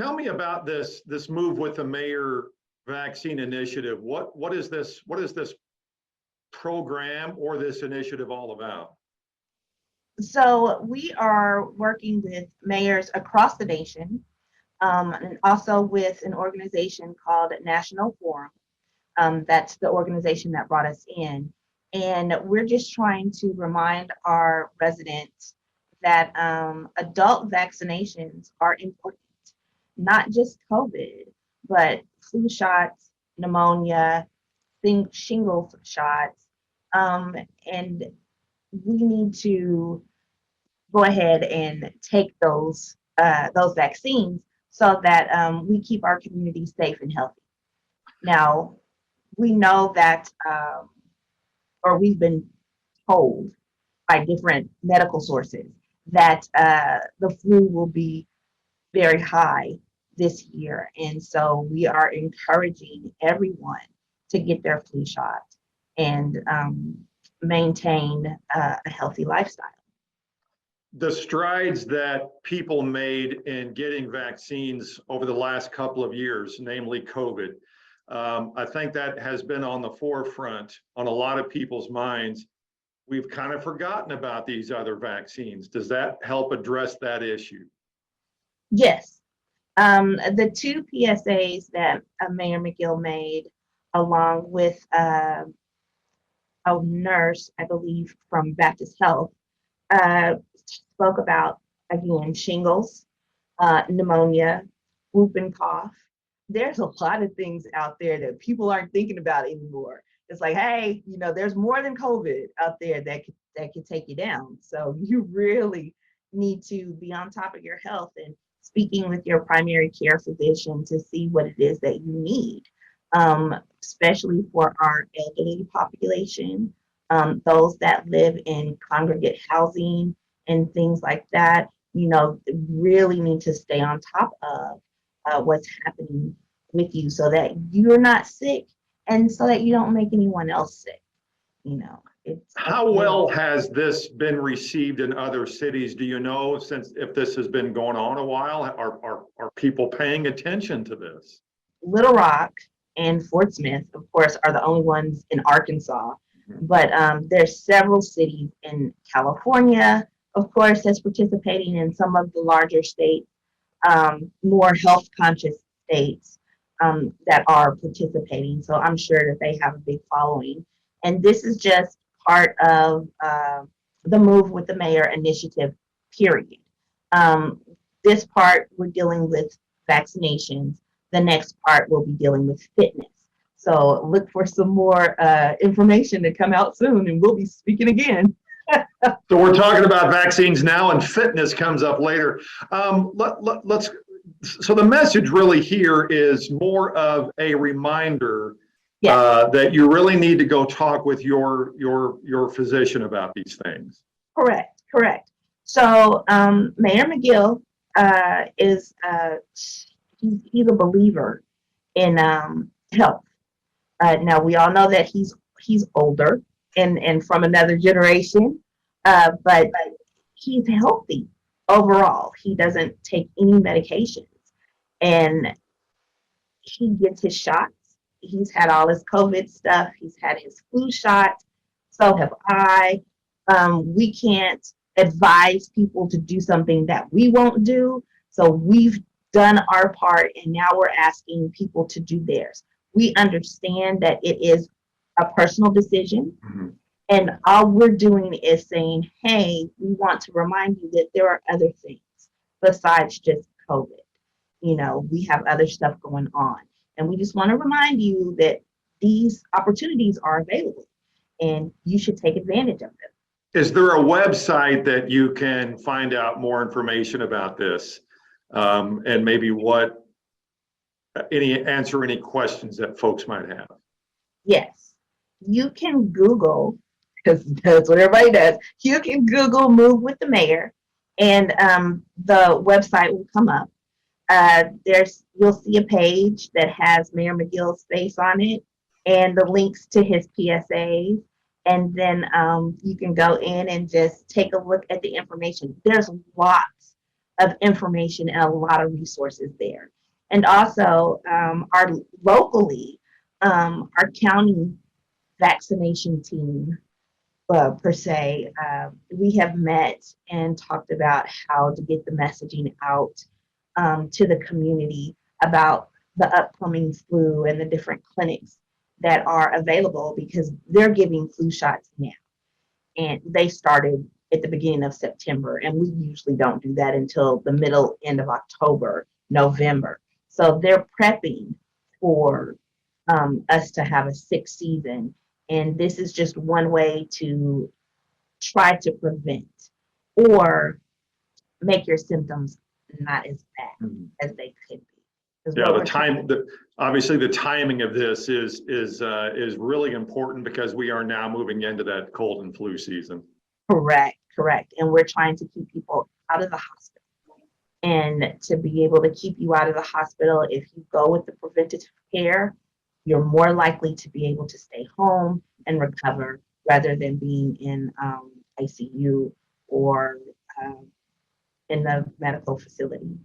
Tell me about this move with the mayor vaccine initiative. What is this program or this initiative all about? So we are working with mayors across the nation, and also with an organization called National Forum. That's the organization that brought us in. And we're just trying to remind our residents that adult vaccinations are important, not just COVID, but flu shots, pneumonia, shingles shots. And we need to go ahead and take those vaccines so that we keep our community safe and healthy. Now, we know that, or we've been told by different medical sources that the flu will be very high this year. And so we are encouraging everyone to get their flu shot and maintain a healthy lifestyle. The strides that people made in getting vaccines over the last couple of years, namely COVID, I think that has been on the forefront on a lot of people's minds. We've kind of forgotten about these other vaccines. Does that help address that issue? Yes. The two PSAs that Mayor McGill made, along with a nurse, I believe, from Baptist Health, spoke about, again, shingles, pneumonia, whooping cough. There's a lot of things out there that people aren't thinking about anymore. It's like, hey, there's more than COVID out there that could take you down. So you really need to be on top of your health and speaking with your primary care physician to see what it is that you need, especially for our elderly population, those that live in congregate housing and things like that, really need to stay on top of what's happening with you so that you're not sick and so that you don't make anyone else sick. How well has this been received in other cities? Do you know, since if this has been going on a while, are people paying attention to this? Little Rock and Fort Smith, of course, are the only ones in Arkansas, but there's several cities in California, of course, that's participating in some of the larger states, more health conscious states that are participating. So I'm sure that they have a big following. And this is just part of the Move with the Mayor initiative, period. This part, we're dealing with vaccinations. The next part will be dealing with fitness. So look for some more information to come out soon, and we'll be speaking again. So we're talking about vaccines now, and fitness comes up later. So the message really here is more of a reminder that you really need to go talk with your physician about these things. Correct. So Mayor McGill is he's a believer in health. Now we all know that he's older and from another generation, but he's healthy overall. He doesn't take any medications, and he gets his shots. He's had all his COVID stuff. He's had his flu shot. So have I. We can't advise people to do something that we won't do. So we've done our part, and now we're asking people to do theirs. We understand that it is a personal decision. Mm-hmm. And all we're doing is saying, hey, we want to remind you that there are other things besides just COVID. We have other stuff going on. And we just want to remind you that these opportunities are available and you should take advantage of them. Is there a website that you can find out more information about this? And maybe answer any questions that folks might have? Yes, you can Google, because that's what everybody does. You can Google Move with the Mayor, and the website will come up. You'll see a page that has Mayor McGill's face on it and the links to his PSAs. And then you can go in and just take a look at the information. There's lots of information and a lot of resources there. And also, our locally, our county vaccination team, per se, we have met and talked about how to get the messaging out to the community about the upcoming flu and the different clinics that are available, because they're giving flu shots now. And they started at the beginning of September, and we usually don't do that until the middle end of October, November. So they're prepping for us to have a sick season, and this is just one way to try to prevent or make your symptoms not as bad as they could be. Yeah, obviously the timing of this is really important, because we are now moving into that cold and flu season. Correct. And we're trying to keep people out of the hospital. And to be able to keep you out of the hospital, if you go with the preventative care, you're more likely to be able to stay home and recover rather than being in ICU or in the medical facility.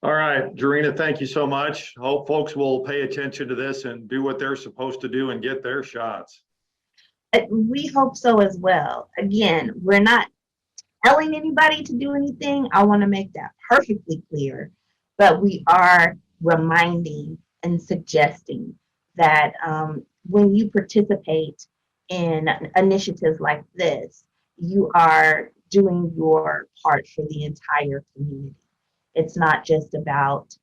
All right, Jurena, thank you so much. Hope folks will pay attention to this and do what they're supposed to do and get their shots. We hope so as well. Again, we're not telling anybody to do anything. I want to make that perfectly clear. But we are reminding and suggesting that when you participate in initiatives like this, you are doing your part for the entire community. It's not just about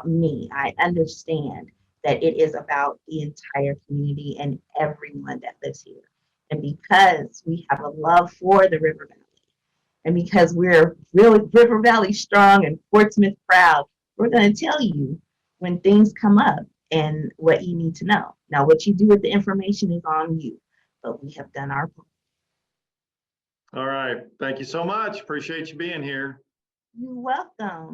me. I understand that it is about the entire community and everyone that lives here. And because we have a love for the River Valley, and because we're really River Valley strong and Fort Smith proud, we're going to tell you when things come up and what you need to know. Now, what you do with the information is on you, but we have done our part. All right. Thank you so much. Appreciate you being here. You're welcome.